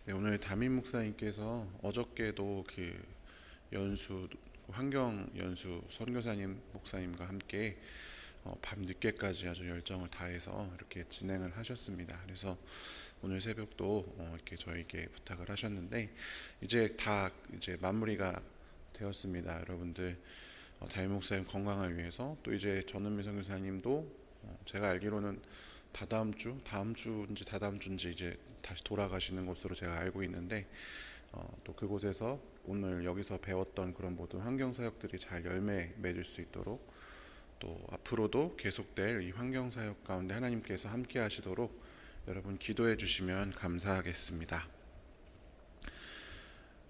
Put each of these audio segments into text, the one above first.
네, 오늘 담임 목사님께서 어저께도 연수 환경 연수 선교사님 목사님과 함께 밤 늦게까지 아주 열정을 다해서 이렇게 진행을 하셨습니다. 그래서 오늘 새벽도 이렇게 저에게 부탁을 하셨는데 이제 마무리가 되었습니다. 여러분들 담임 목사님 건강을 위해서 또 이제 전은미 선교사님도 제가 알기로는 다음 주인지 이제 다시 돌아가시는 것으로 제가 알고 있는데 또 그곳에서 오늘 여기서 배웠던 그런 모든 환경 사역들이 잘 열매 맺을 수 있도록 또 앞으로도 계속될 이 환경 사역 가운데 하나님께서 함께 하시도록 여러분 기도해 주시면 감사하겠습니다.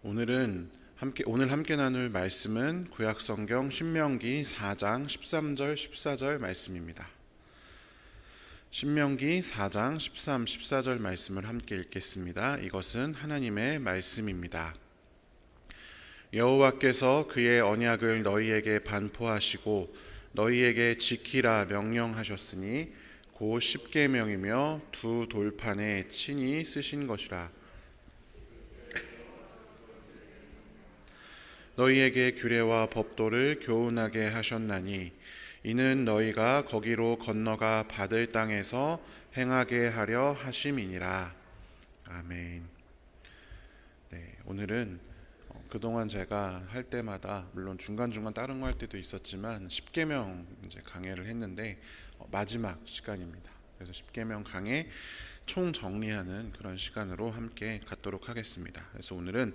오늘 함께 나눌 말씀은 구약성경 신명기 4장 13절 14절 말씀입니다. 신명기 4장 13, 14절 말씀을 함께 읽겠습니다. 이것은 하나님의 말씀입니다. 여호와께서 그의 언약을 너희에게 반포하시고 너희에게 지키라 명령하셨으니 곧 십계명이며 두 돌판에 친히 쓰신 것이라. 너희에게 규례와 법도를 교훈하게 하셨나니 이는 너희가 거기로 건너가 받을 땅에서 행하게 하려 하심이니라. 아멘. 네, 오늘은 그동안 제가 할 때마다 물론 중간중간 다른 거 할 때도 있었지만 십계명 이제 강해를 했는데 마지막 시간입니다. 그래서 십계명 강해 총 정리하는 그런 시간으로 함께 갖도록 하겠습니다. 그래서 오늘은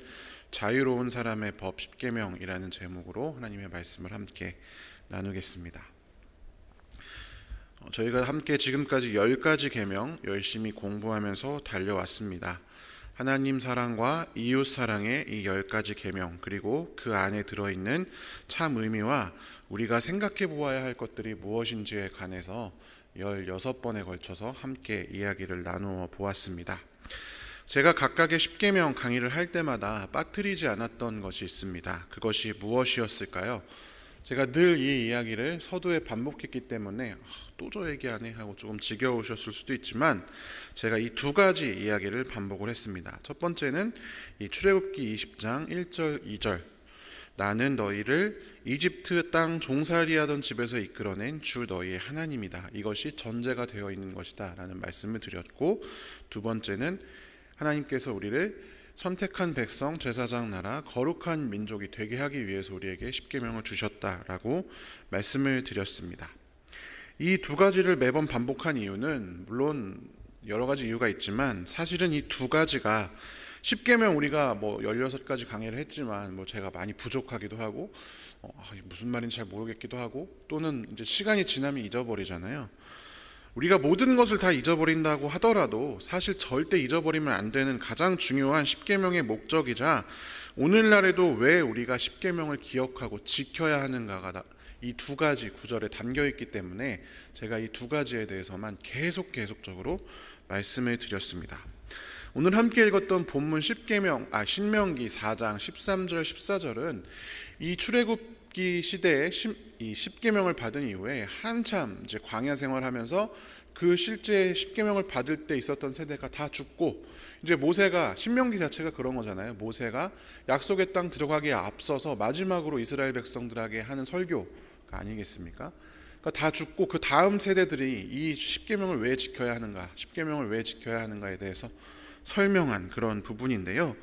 자유로운 사람의 법 십계명이라는 제목으로 하나님의 말씀을 함께 나누겠습니다. 저희가 함께 지금까지 10가지 계명 열심히 공부하면서 달려왔습니다. 하나님 사랑과 이웃 사랑의 이 10가지 계명, 그리고 그 안에 들어있는 참 의미와 우리가 생각해 보아야 할 것들이 무엇인지에 관해서 16번에 걸쳐서 함께 이야기를 나누어 보았습니다. 제가 각각의 십계명 강의를 할 때마다 빠뜨리지 않았던 것이 있습니다. 그것이 무엇이었을까요? 제가 늘 이 이야기를 서두에 반복했기 때문에 또 저 얘기하네 하고 조금 지겨우셨을 수도 있지만 제가 이 두 가지 이야기를 반복을 했습니다. 첫 번째는 이 출애굽기 20장 1절 2절 나는 너희를 이집트 땅 종살이하던 집에서 이끌어낸 주 너희의 하나님이다. 이것이 전제가 되어 있는 것이다 라는 말씀을 드렸고, 두 번째는 하나님께서 우리를 선택한 백성, 제사장 나라, 거룩한 민족이 되게 하기 위해서 우리에게 십계명을 주셨다라고 말씀을 드렸습니다. 이 두 가지를 매번 반복한 이유는 물론 여러 가지 이유가 있지만 사실은 이 두 가지가 십계명 우리가 16가지 강의를 했지만 제가 많이 부족하기도 하고 무슨 말인지 잘 모르겠기도 하고 또는 이제 시간이 지나면 잊어버리잖아요. 우리가 모든 것을 다 잊어버린다고 하더라도 사실 절대 잊어버리면 안 되는 가장 중요한 십계명의 목적이자 오늘날에도 왜 우리가 십계명을 기억하고 지켜야 하는가가 이 두 가지 구절에 담겨 있기 때문에 제가 이 두 가지에 대해서만 계속적으로 말씀을 드렸습니다. 오늘 함께 읽었던 본문 신명기 4장 13절 14절은 이 출애굽기 시대에 이 십계명을 받은 이후에 한참 이제 광야 생활하면서 그 실제 십계명을 받을 때 있었던 세대가 다 죽고 이제 모세가 신명기 자체가 그런 거잖아요. 모세가 약속의 땅 들어가기에 앞서서 마지막으로 이스라엘 백성들에게 하는 설교가 아니겠습니까? 그러니까 다 죽고 그 다음 세대들이 이 십계명을 왜 지켜야 하는가, 십계명을 왜 지켜야 하는가에 대해서 설명한 그런 부분인데요.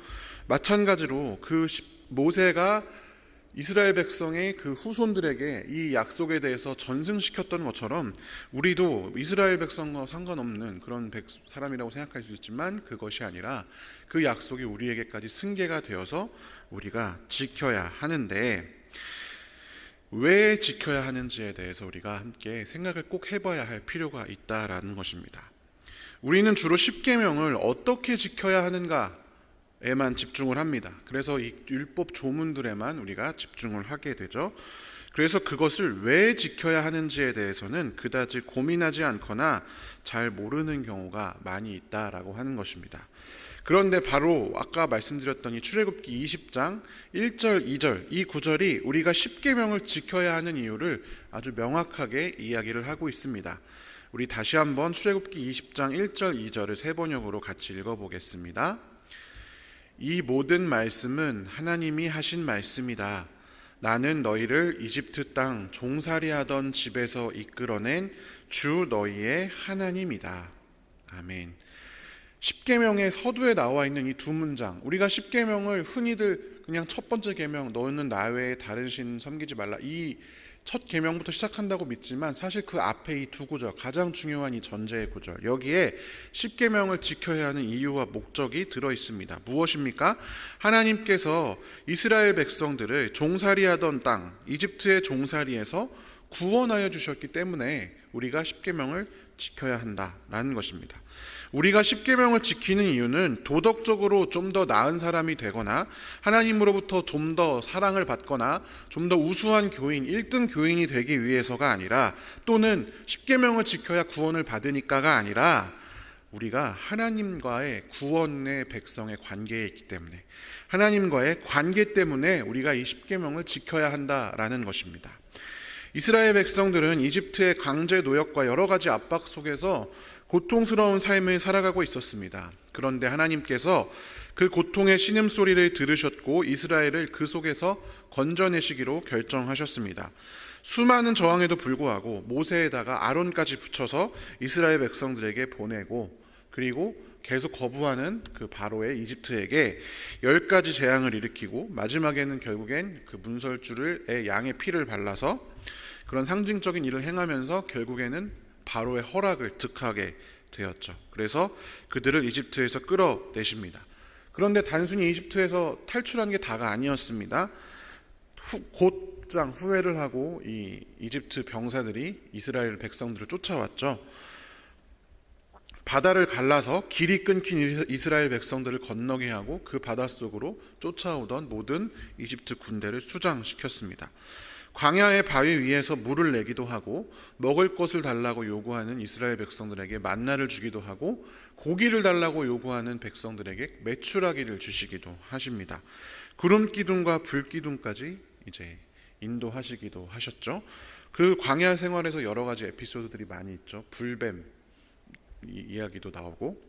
마찬가지로 모세가 이스라엘 백성의 그 후손들에게 이 약속에 대해서 전승시켰던 것처럼 우리도 이스라엘 백성과 상관없는 그런 사람이라고 생각할 수 있지만 그것이 아니라 그 약속이 우리에게까지 승계가 되어서 우리가 지켜야 하는데, 왜 지켜야 하는지에 대해서 우리가 함께 생각을 꼭 해봐야 할 필요가 있다라는 것입니다. 우리는 주로 십계명을 어떻게 지켜야 하는가에만 집중을 합니다. 그래서 이 율법 조문들에만 우리가 집중을 하게 되죠. 그래서 그것을 왜 지켜야 하는지에 대해서는 그다지 고민하지 않거나 잘 모르는 경우가 많이 있다라고 하는 것입니다. 그런데 바로 아까 말씀드렸던 이 출애굽기 20장 1절 2절 이 구절이 우리가 십계명을 지켜야 하는 이유를 아주 명확하게 이야기를 하고 있습니다. 우리 다시 한번 출애굽기 20장 1절 2절을 세 번역으로 같이 읽어보겠습니다. 이 모든 말씀은 하나님이 하신 말씀이다. 나는 너희를 이집트 땅 종살이하던 집에서 이끌어낸 주 너희의 하나님이다. 아멘. 십계명의 서두에 나와 있는 이 두 문장, 우리가 십계명을 흔히들 그냥 첫 번째 계명, 너는 나 외에 다른 신 섬기지 말라, 이 첫 계명부터 시작한다고 믿지만 사실 그 앞에 이 두 구절, 가장 중요한 이 전제의 구절, 여기에 십계명을 지켜야 하는 이유와 목적이 들어 있습니다. 무엇입니까? 하나님께서 이스라엘 백성들을 종살이하던 땅, 이집트의 종살이에서 구원하여 주셨기 때문에 우리가 십계명을 지켜야 한다라는 것입니다. 우리가 십계명을 지키는 이유는 도덕적으로 좀 더 나은 사람이 되거나 하나님으로부터 좀 더 사랑을 받거나 좀 더 우수한 교인, 1등 교인이 되기 위해서가 아니라, 또는 십계명을 지켜야 구원을 받으니까가 아니라, 우리가 하나님과의 구원의 백성의 관계에 있기 때문에, 하나님과의 관계 때문에 우리가 이 십계명을 지켜야 한다라는 것입니다. 이스라엘 백성들은 이집트의 강제 노역과 여러 가지 압박 속에서 고통스러운 삶을 살아가고 있었습니다. 그런데 하나님께서 그 고통의 신음소리를 들으셨고 이스라엘을 그 속에서 건져내시기로 결정하셨습니다. 수많은 저항에도 불구하고 모세에다가 아론까지 붙여서 이스라엘 백성들에게 보내고, 그리고 계속 거부하는 그 바로의 이집트에게 10가지 재앙을 일으키고, 마지막에는 결국엔 그 문설주를 양의 피를 발라서 그런 상징적인 일을 행하면서 결국에는 바로의 허락을 득하게 되었죠. 그래서 그들을 이집트에서 끌어내십니다. 그런데 단순히 이집트에서 탈출한 게 다가 아니었습니다. 곧장 후회를 하고 이 이집트 병사들이 이스라엘 백성들을 쫓아왔죠. 바다를 갈라서 길이 끊긴 이스라엘 백성들을 건너게 하고 그 바닷속으로 쫓아오던 모든 이집트 군대를 수장시켰습니다. 광야의 바위 위에서 물을 내기도 하고, 먹을 것을 달라고 요구하는 이스라엘 백성들에게 만나를 주기도 하고, 고기를 달라고 요구하는 백성들에게 메추라기를 주시기도 하십니다. 구름 기둥과 불 기둥까지 이제 인도하시기도 하셨죠. 그 광야 생활에서 여러 가지 에피소드들이 많이 있죠. 불뱀 이야기도 나오고,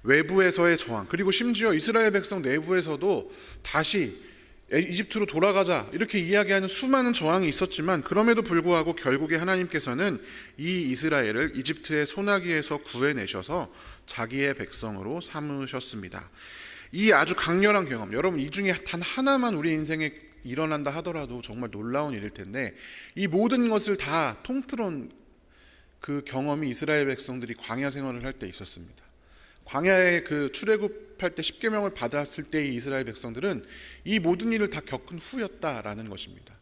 외부에서의 저항, 그리고 심지어 이스라엘 백성 내부에서도 다시 이집트로 돌아가자 이렇게 이야기하는 수많은 저항이 있었지만, 그럼에도 불구하고 결국에 하나님께서는 이 이스라엘을 이집트의 소나기에서 구해내셔서 자기의 백성으로 삼으셨습니다. 이 아주 강렬한 경험, 여러분 이 중에 단 하나만 우리 인생에 일어난다 하더라도 정말 놀라운 일일 텐데, 이 모든 것을 다 통틀은 그 경험이 이스라엘 백성들이 광야 생활을 할 때 있었습니다. 광야에 그 출애굽할 때 십계명을 받았을 때의 이스라엘 백성들은 이 모든 일을 다 겪은 후였다라는 것입니다.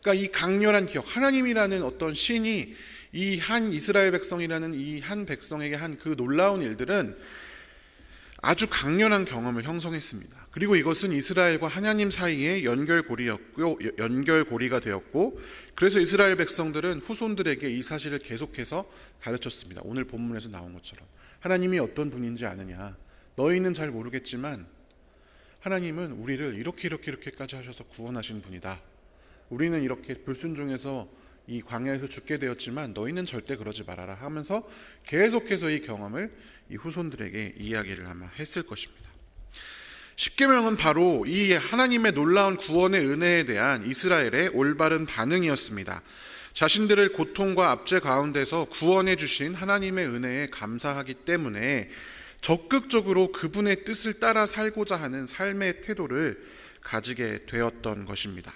그러니까 이 강렬한 기억, 하나님이라는 어떤 신이 이 한 이스라엘 백성이라는 이 한 백성에게 한 그 놀라운 일들은 아주 강렬한 경험을 형성했습니다. 그리고 이것은 이스라엘과 하나님 사이의 연결고리가 되었고, 그래서 이스라엘 백성들은 후손들에게 이 사실을 계속해서 가르쳤습니다. 오늘 본문에서 나온 것처럼 하나님이 어떤 분인지 아느냐, 너희는 잘 모르겠지만 하나님은 우리를 이렇게까지 하셔서 구원하신 분이다. 우리는 이렇게 불순종해서 이 광야에서 죽게 되었지만 너희는 절대 그러지 말아라 하면서 계속해서 이 경험을 이 후손들에게 이야기를 아마 했을 것입니다. 십계명은 바로 이 하나님의 놀라운 구원의 은혜에 대한 이스라엘의 올바른 반응이었습니다. 자신들을 고통과 압제 가운데서 구원해 주신 하나님의 은혜에 감사하기 때문에 적극적으로 그분의 뜻을 따라 살고자 하는 삶의 태도를 가지게 되었던 것입니다.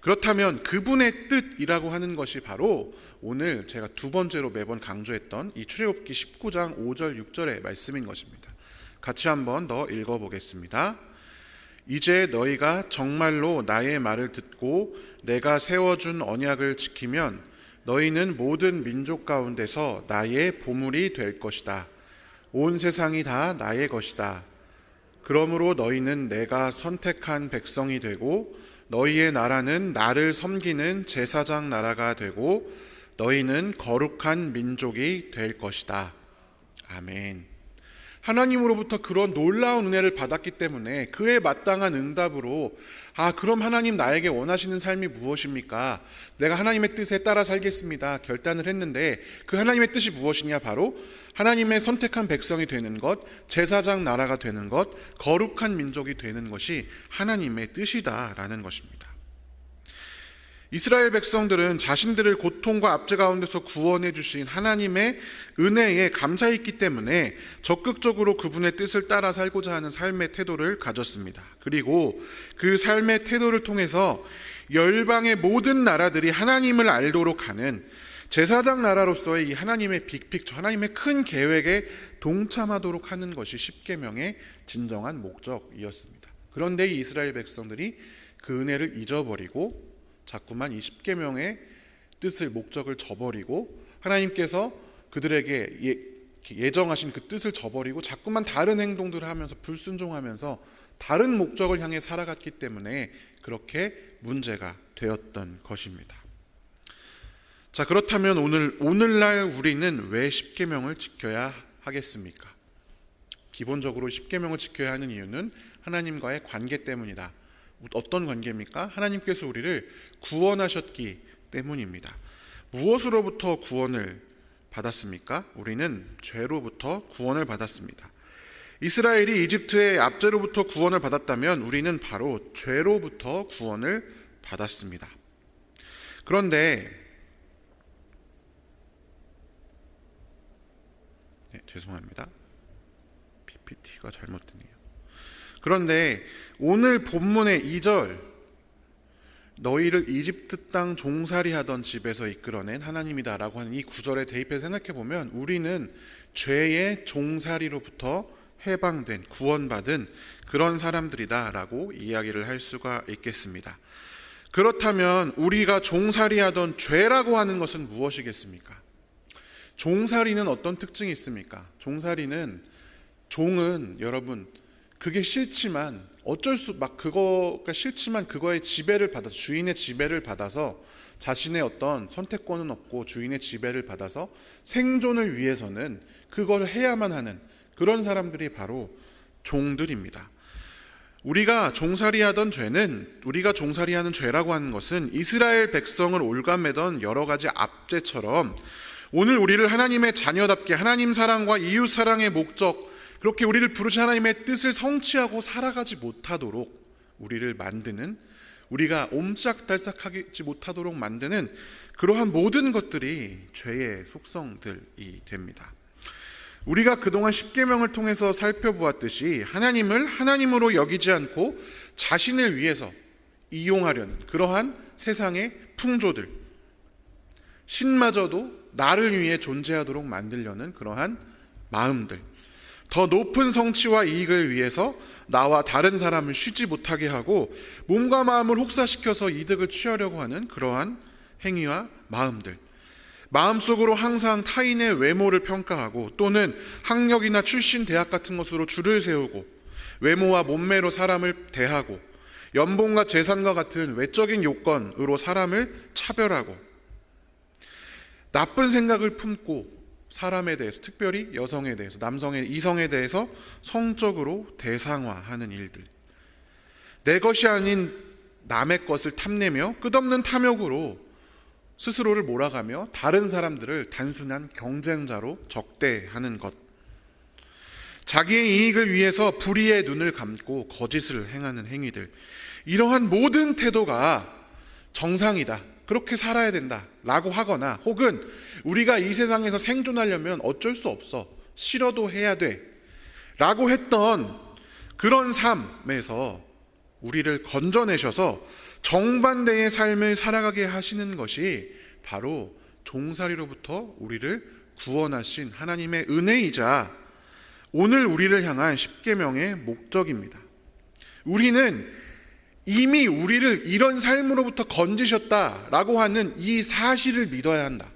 그렇다면 그분의 뜻이라고 하는 것이 바로 오늘 제가 두 번째로 매번 강조했던 이 출애굽기 19장 5절 6절의 말씀인 것입니다. 같이 한번 더 읽어보겠습니다. 이제 너희가 정말로 나의 말을 듣고 내가 세워준 언약을 지키면 너희는 모든 민족 가운데서 나의 보물이 될 것이다. 온 세상이 다 나의 것이다. 그러므로 너희는 내가 선택한 백성이 되고 너희의 나라는 나를 섬기는 제사장 나라가 되고 너희는 거룩한 민족이 될 것이다. 아멘. 하나님으로부터 그런 놀라운 은혜를 받았기 때문에 그에 마땅한 응답으로 그럼 하나님 나에게 원하시는 삶이 무엇입니까? 내가 하나님의 뜻에 따라 살겠습니다. 결단을 했는데 그 하나님의 뜻이 무엇이냐? 바로 하나님의 선택한 백성이 되는 것, 제사장 나라가 되는 것, 거룩한 민족이 되는 것이 하나님의 뜻이다라는 것입니다. 이스라엘 백성들은 자신들을 고통과 압제 가운데서 구원해 주신 하나님의 은혜에 감사했기 때문에 적극적으로 그분의 뜻을 따라 살고자 하는 삶의 태도를 가졌습니다. 그리고 그 삶의 태도를 통해서 열방의 모든 나라들이 하나님을 알도록 하는 제사장 나라로서의 이 하나님의 빅픽처, 하나님의 큰 계획에 동참하도록 하는 것이 십계명의 진정한 목적이었습니다. 그런데 이 이스라엘 백성들이 그 은혜를 잊어버리고 자꾸만 이 십계명의 뜻을, 목적을 저버리고 하나님께서 그들에게 예정하신 그 뜻을 저버리고 자꾸만 다른 행동들을 하면서 불순종하면서 다른 목적을 향해 살아갔기 때문에 그렇게 문제가 되었던 것입니다. 자, 그렇다면 오늘날 우리는 왜 십계명을 지켜야 하겠습니까? 기본적으로 십계명을 지켜야 하는 이유는 하나님과의 관계 때문이다. 어떤 관계입니까? 하나님께서 우리를 구원하셨기 때문입니다. 무엇으로부터 구원을 받았습니까? 우리는 죄로부터 구원을 받았습니다. 이스라엘이 이집트의 압제로부터 구원을 받았다면 우리는 바로 죄로부터 구원을 받았습니다. 그런데 죄송합니다. PPT가 잘못되네요. 그런데 오늘 본문의 2절, 너희를 이집트 땅 종살이 하던 집에서 이끌어낸 하나님이다라고 하는 이 구절에 대입해서 생각해보면 우리는 죄의 종살이로부터 해방된, 구원받은 그런 사람들이다라고 이야기를 할 수가 있겠습니다. 그렇다면 우리가 종살이하던 죄라고 하는 것은 무엇이겠습니까? 종살이는 어떤 특징이 있습니까? 종은 여러분, 그게 싫지만 그거가 싫지만 그거의 지배를 받아서, 주인의 지배를 받아서, 자신의 어떤 선택권은 없고 주인의 지배를 받아서 생존을 위해서는 그걸 해야만 하는 그런 사람들이 바로 종들입니다. 우리가 종살이하는 죄라고 하는 것은 이스라엘 백성을 올가매던 여러 가지 압제처럼 오늘 우리를 하나님의 자녀답게 하나님 사랑과 이웃 사랑의 목적, 그렇게 우리를 부르신 하나님의 뜻을 성취하고 살아가지 못하도록 우리를 만드는, 우리가 옴짝달싹하지 못하도록 만드는 그러한 모든 것들이 죄의 속성들이 됩니다. 우리가 그동안 십계명을 통해서 살펴보았듯이 하나님을 하나님으로 여기지 않고 자신을 위해서 이용하려는 그러한 세상의 풍조들, 신마저도 나를 위해 존재하도록 만들려는 그러한 마음들, 더 높은 성취와 이익을 위해서 나와 다른 사람을 쉬지 못하게 하고 몸과 마음을 혹사시켜서 이득을 취하려고 하는 그러한 행위와 마음들, 마음속으로 항상 타인의 외모를 평가하고 또는 학력이나 출신 대학 같은 것으로 줄을 세우고 외모와 몸매로 사람을 대하고 연봉과 재산과 같은 외적인 요건으로 사람을 차별하고 나쁜 생각을 품고 사람에 대해서, 특별히 여성에 대해서, 이성에 대해서 성적으로 대상화하는 일들, 내 것이 아닌 남의 것을 탐내며 끝없는 탐욕으로 스스로를 몰아가며 다른 사람들을 단순한 경쟁자로 적대하는 것, 자기의 이익을 위해서 불의의 눈을 감고 거짓을 행하는 행위들, 이러한 모든 태도가 정상이다, 그렇게 살아야 된다 라고 하거나 혹은 우리가 이 세상에서 생존하려면 어쩔 수 없어, 싫어도 해야 돼 라고 했던 그런 삶에서 우리를 건져내셔서 정반대의 삶을 살아가게 하시는 것이 바로 종살이로부터 우리를 구원하신 하나님의 은혜이자 오늘 우리를 향한 십계명의 목적입니다. 우리는 이미 우리를 이런 삶으로부터 건지셨다라고 하는 이 사실을 믿어야 한다.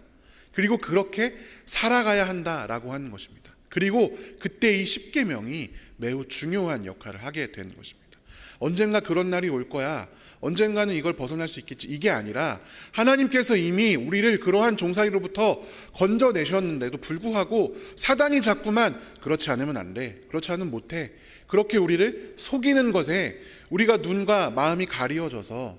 그리고 그렇게 살아가야 한다라고 하는 것입니다. 그리고 그때 이 십계명이 매우 중요한 역할을 하게 되는 것입니다. 언젠가 그런 날이 올 거야. 언젠가는 이걸 벗어날 수 있겠지. 이게 아니라 하나님께서 이미 우리를 그러한 종살이로부터 건져내셨는데도 불구하고 사단이 자꾸만 그렇지 않으면 안 돼. 그렇지 않으면 못해. 그렇게 우리를 속이는 것에 우리가 눈과 마음이 가리워져서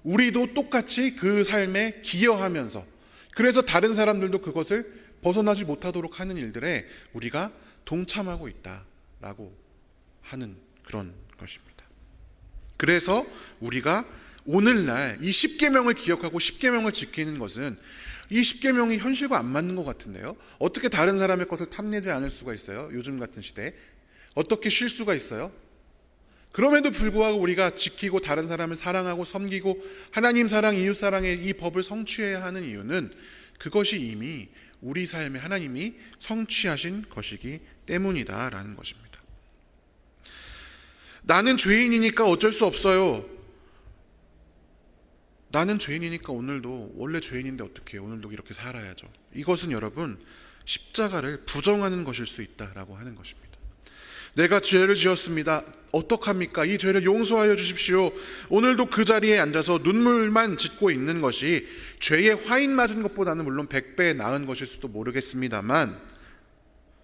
우리도 똑같이 그 삶에 기여하면서, 그래서 다른 사람들도 그것을 벗어나지 못하도록 하는 일들에 우리가 동참하고 있다라고 하는 그런 것입니다. 그래서 우리가 오늘날 이 10계명을 기억하고 10계명을 지키는 것은 이 10계명이 현실과 안 맞는 것 같은데요. 어떻게 다른 사람의 것을 탐내지 않을 수가 있어요? 요즘 같은 시대에 어떻게 쉴 수가 있어요? 그럼에도 불구하고 우리가 지키고 다른 사람을 사랑하고 섬기고 하나님 사랑, 이웃 사랑의 이 법을 성취해야 하는 이유는 그것이 이미 우리 삶에 하나님이 성취하신 것이기 때문이다라는 것입니다. 나는 죄인이니까 어쩔 수 없어요. 나는 죄인이니까 오늘도, 원래 죄인인데 어떻게 해요? 오늘도 이렇게 살아야죠. 이것은 여러분 십자가를 부정하는 것일 수 있다라고 하는 것입니다. 내가 죄를 지었습니다. 어떡합니까? 이 죄를 용서하여 주십시오. 오늘도 그 자리에 앉아서 눈물만 짓고 있는 것이 죄에 화인 맞은 것보다는 물론 100배 나은 것일 수도 모르겠습니다만,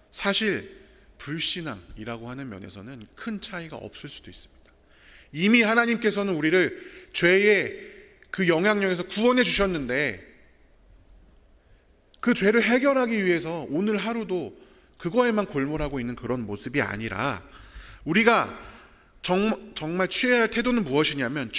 사실 불신앙이라고 하는 면에서는 큰 차이가 없을 수도 있습니다. 이미 하나님께서는 우리를 죄의 그 영향력에서 구원해 주셨는데 그 죄를 해결하기 위해서 오늘 하루도 그거에만 골몰하고 있는 그런 모습이 아니라, 우리가 정말 취해야 할 태도는 무엇이냐면,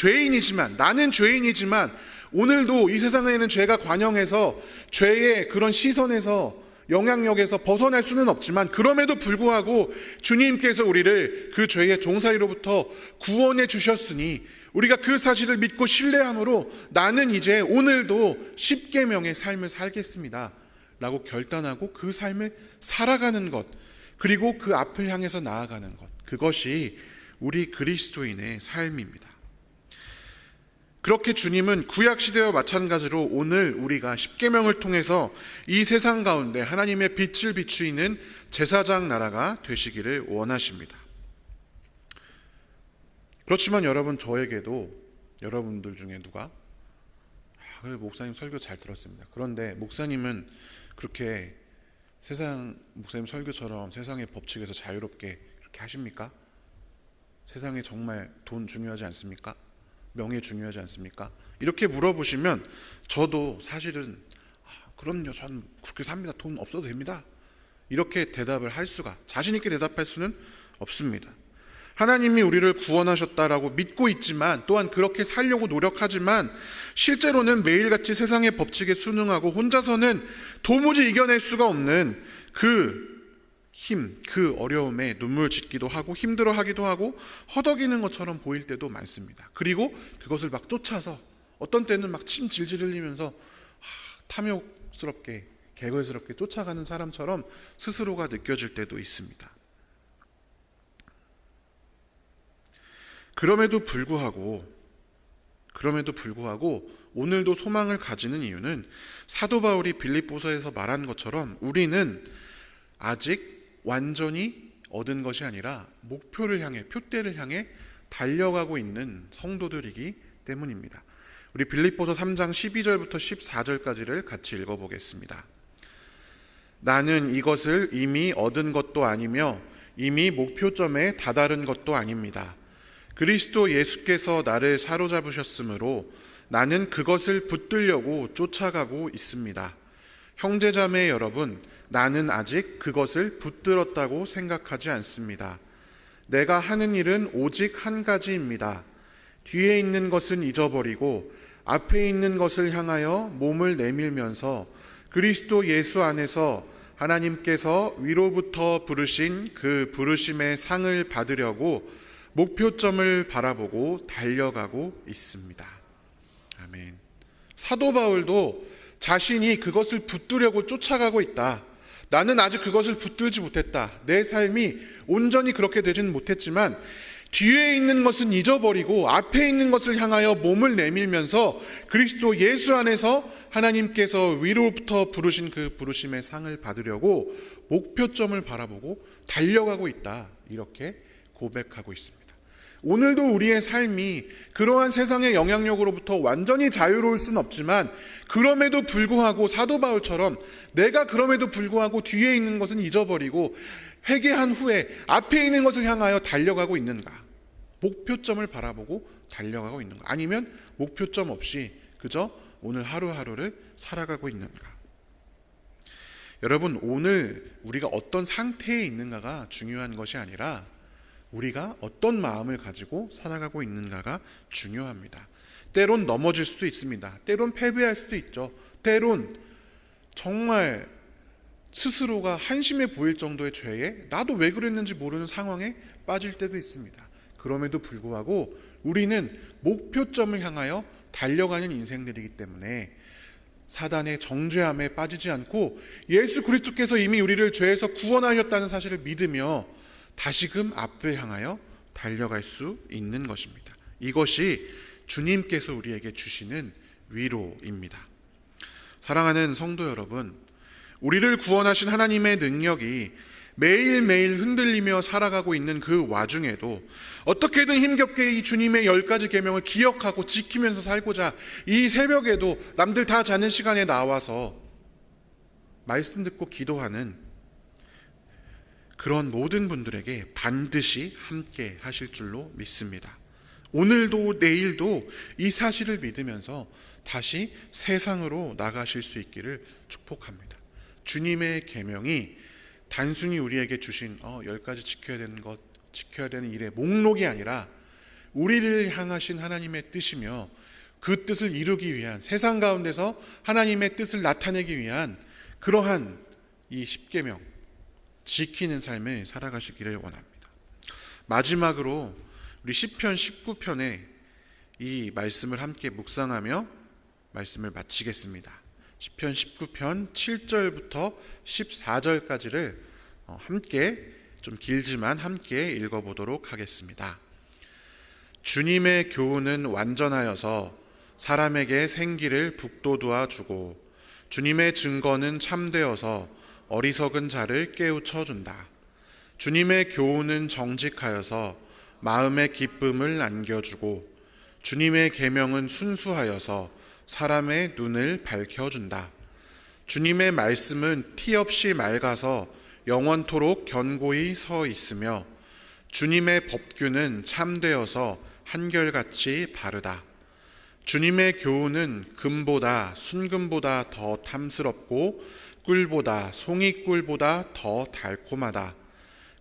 나는 죄인이지만 오늘도 이 세상에는 죄가 관영해서 죄의 그런 시선에서 영향력에서 벗어날 수는 없지만, 그럼에도 불구하고 주님께서 우리를 그 죄의 종살이로부터 구원해 주셨으니 우리가 그 사실을 믿고 신뢰함으로 나는 이제 오늘도 10계명의 삶을 살겠습니다 라고 결단하고 그 삶을 살아가는 것, 그리고 그 앞을 향해서 나아가는 것, 그것이 우리 그리스도인의 삶입니다. 그렇게 주님은 구약시대와 마찬가지로 오늘 우리가 10계명을 통해서 이 세상 가운데 하나님의 빛을 비추이는 제사장 나라가 되시기를 원하십니다. 그렇지만 여러분, 저에게도 여러분들 중에 누가 목사님 설교 잘 들었습니다. 그런데 목사님은 그렇게 목사님 설교처럼 세상의 법칙에서 자유롭게 그렇게 하십니까? 세상에 정말 돈 중요하지 않습니까? 명예 중요하지 않습니까? 이렇게 물어보시면 저도 사실은 그럼요, 전 그렇게 삽니다. 돈 없어도 됩니다. 이렇게 대답을 할 수가, 자신 있게 대답할 수는 없습니다. 하나님이 우리를 구원하셨다라고 믿고 있지만, 또한 그렇게 살려고 노력하지만 실제로는 매일같이 세상의 법칙에 순응하고 혼자서는 도무지 이겨낼 수가 없는 그 힘, 그 어려움에 눈물 짓기도 하고 힘들어하기도 하고 허덕이는 것처럼 보일 때도 많습니다. 그리고 그것을 막 쫓아서 어떤 때는 막 침 질질 흘리면서 탐욕스럽게 개걸스럽게 쫓아가는 사람처럼 스스로가 느껴질 때도 있습니다. 그럼에도 불구하고 오늘도 소망을 가지는 이유는 사도 바울이 빌립보서에서 말한 것처럼 우리는 아직 완전히 얻은 것이 아니라 목표를 향해, 표대를 향해 달려가고 있는 성도들이기 때문입니다. 우리 빌립보서 3장 12절부터 14절까지를 같이 읽어보겠습니다. 나는 이것을 이미 얻은 것도 아니며 이미 목표점에 다다른 것도 아닙니다. 그리스도 예수께서 나를 사로잡으셨으므로 나는 그것을 붙들려고 쫓아가고 있습니다. 형제자매 여러분, 나는 아직 그것을 붙들었다고 생각하지 않습니다. 내가 하는 일은 오직 한 가지입니다. 뒤에 있는 것은 잊어버리고 앞에 있는 것을 향하여 몸을 내밀면서 그리스도 예수 안에서 하나님께서 위로부터 부르신 그 부르심의 상을 받으려고 목표점을 바라보고 달려가고 있습니다. 아멘. 사도 바울도 자신이 그것을 붙들려고 쫓아가고 있다. 나는 아직 그것을 붙들지 못했다. 내 삶이 온전히 그렇게 되지는 못했지만 뒤에 있는 것은 잊어버리고 앞에 있는 것을 향하여 몸을 내밀면서 그리스도 예수 안에서 하나님께서 위로부터 부르신 그 부르심의 상을 받으려고 목표점을 바라보고 달려가고 있다. 이렇게 고백하고 있습니다. 오늘도 우리의 삶이 그러한 세상의 영향력으로부터 완전히 자유로울 수는 없지만, 그럼에도 불구하고 사도 바울처럼 내가 그럼에도 불구하고 뒤에 있는 것은 잊어버리고 회개한 후에 앞에 있는 것을 향하여 달려가고 있는가? 목표점을 바라보고 달려가고 있는가? 아니면 목표점 없이 그저 오늘 하루하루를 살아가고 있는가? 여러분, 오늘 우리가 어떤 상태에 있는가가 중요한 것이 아니라 우리가 어떤 마음을 가지고 살아가고 있는가가 중요합니다. 때론 넘어질 수도 있습니다. 때론 패배할 수도 있죠. 때론 정말 스스로가 한심해 보일 정도의 죄에 나도 왜 그랬는지 모르는 상황에 빠질 때도 있습니다. 그럼에도 불구하고 우리는 목표점을 향하여 달려가는 인생들이기 때문에 사단의 정죄함에 빠지지 않고 예수 그리스도께서 이미 우리를 죄에서 구원하셨다는 사실을 믿으며 다시금 앞을 향하여 달려갈 수 있는 것입니다. 이것이 주님께서 우리에게 주시는 위로입니다. 사랑하는 성도 여러분, 우리를 구원하신 하나님의 능력이 매일매일 흔들리며 살아가고 있는 그 와중에도 어떻게든 힘겹게 이 주님의 10가지 계명을 기억하고 지키면서 살고자 이 새벽에도 남들 다 자는 시간에 나와서 말씀 듣고 기도하는 그런 모든 분들에게 반드시 함께 하실 줄로 믿습니다. 오늘도 내일도 이 사실을 믿으면서 다시 세상으로 나가실 수 있기를 축복합니다. 주님의 계명이 단순히 우리에게 주신 10가지 지켜야 되는 것, 지켜야 되는 일의 목록이 아니라 우리를 향하신 하나님의 뜻이며 그 뜻을 이루기 위한, 세상 가운데서 하나님의 뜻을 나타내기 위한 그러한 이 십계명 지키는 삶을 살아가시기를 원합니다. 마지막으로 우리 시편 19편의 이 말씀을 함께 묵상하며 말씀을 마치겠습니다. 시편 19편 7절부터 14절까지를 함께, 좀 길지만 함께 읽어보도록 하겠습니다. 주님의 교훈은 완전하여서 사람에게 생기를 북돋아 주고, 주님의 증거는 참되어서 어리석은 자를 깨우쳐 준다. 주님의 교훈은 정직하여서 마음의 기쁨을 안겨주고, 주님의 계명은 순수하여서 사람의 눈을 밝혀준다. 주님의 말씀은 티 없이 맑아서 영원토록 견고히 서 있으며, 주님의 법규는 참되어서 한결같이 바르다. 주님의 교훈은 금보다 순금보다 더 탐스럽고 꿀보다 송이꿀보다 더 달콤하다.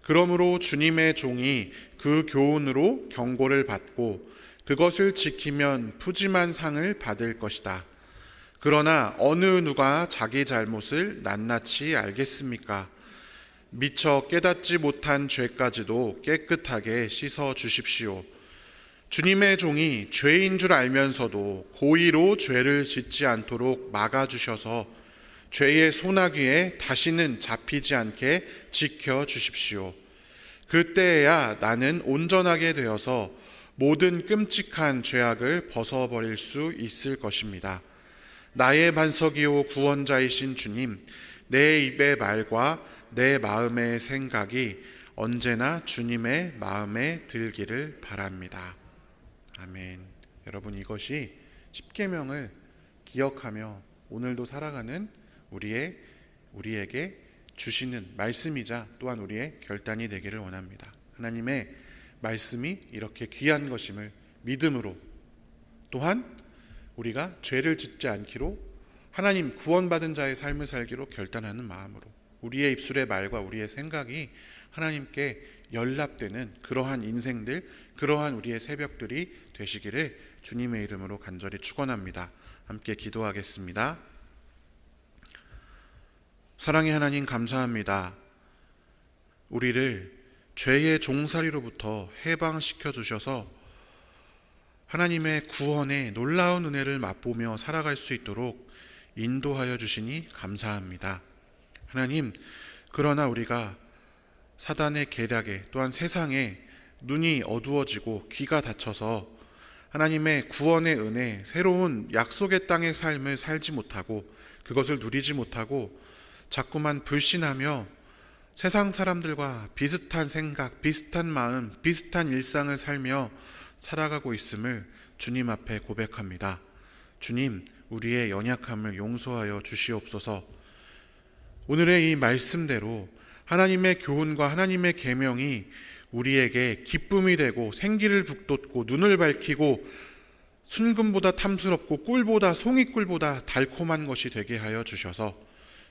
그러므로 주님의 종이 그 교훈으로 경고를 받고 그것을 지키면 푸짐한 상을 받을 것이다. 그러나 어느 누가 자기 잘못을 낱낱이 알겠습니까? 미처 깨닫지 못한 죄까지도 깨끗하게 씻어 주십시오. 주님의 종이 죄인 줄 알면서도 고의로 죄를 짓지 않도록 막아주셔서 죄의 소나기에 다시는 잡히지 않게 지켜주십시오. 그때야 나는 온전하게 되어서 모든 끔찍한 죄악을 벗어버릴 수 있을 것입니다. 나의 반석이요 구원자이신 주님, 내 입의 말과 내 마음의 생각이 언제나 주님의 마음에 들기를 바랍니다. 아멘. 여러분, 이것이 십계명을 기억하며 오늘도 살아가는 우리에게 주시는 말씀이자 또한 우리의 결단이 되기를 원합니다. 하나님의 말씀이 이렇게 귀한 것임을 믿음으로, 또한 우리가 죄를 짓지 않기로, 하나님 구원받은 자의 삶을 살기로 결단하는 마음으로 우리의 입술의 말과 우리의 생각이 하나님께 연락되는 그러한 인생들, 그러한 우리의 새벽들이 되시기를 주님의 이름으로 간절히 축원합니다. 함께 기도하겠습니다. 사랑의 하나님, 감사합니다. 우리를 죄의 종살이로부터 해방시켜 주셔서 하나님의 구원의 놀라운 은혜를 맛보며 살아갈 수 있도록 인도하여 주시니 감사합니다. 하나님, 그러나 우리가 사단의 계략에, 또한 세상에 눈이 어두워지고 귀가 닫혀서 하나님의 구원의 은혜, 새로운 약속의 땅의 삶을 살지 못하고 그것을 누리지 못하고 자꾸만 불신하며 세상 사람들과 비슷한 생각, 비슷한 마음, 비슷한 일상을 살며 살아가고 있음을 주님 앞에 고백합니다. 주님, 우리의 연약함을 용서하여 주시옵소서. 오늘의 이 말씀대로 하나님의 교훈과 하나님의 계명이 우리에게 기쁨이 되고 생기를 북돋고 눈을 밝히고 순금보다 탐스럽고 꿀보다 송이꿀보다 달콤한 것이 되게 하여 주셔서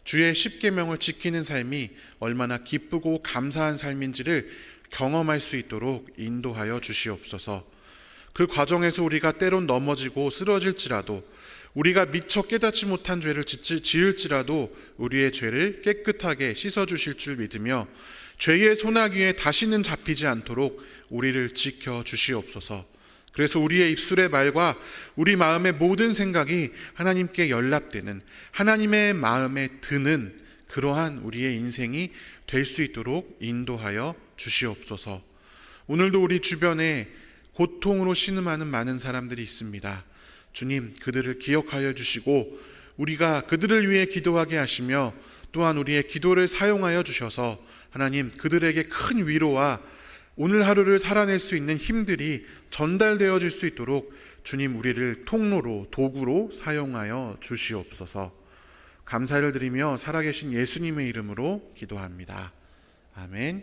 주의 십계명을 지키는 삶이 얼마나 기쁘고 감사한 삶인지를 경험할 수 있도록 인도하여 주시옵소서. 그 과정에서 우리가 때론 넘어지고 쓰러질지라도, 우리가 미처 깨닫지 못한 죄를 지을지라도 우리의 죄를 깨끗하게 씻어주실 줄 믿으며 죄의 소나기에 다시는 잡히지 않도록 우리를 지켜 주시옵소서. 그래서 우리의 입술의 말과 우리 마음의 모든 생각이 하나님께 연락되는, 하나님의 마음에 드는 그러한 우리의 인생이 될 수 있도록 인도하여 주시옵소서. 오늘도 우리 주변에 고통으로 신음하는 많은 사람들이 있습니다. 주님, 그들을 기억하여 주시고 우리가 그들을 위해 기도하게 하시며 또한 우리의 기도를 사용하여 주셔서 하나님, 그들에게 큰 위로와 오늘 하루를 살아낼 수 있는 힘들이 전달되어질 수 있도록 주님, 우리를 통로로, 도구로 사용하여 주시옵소서. 감사를 드리며 살아계신 예수님의 이름으로 기도합니다. 아멘.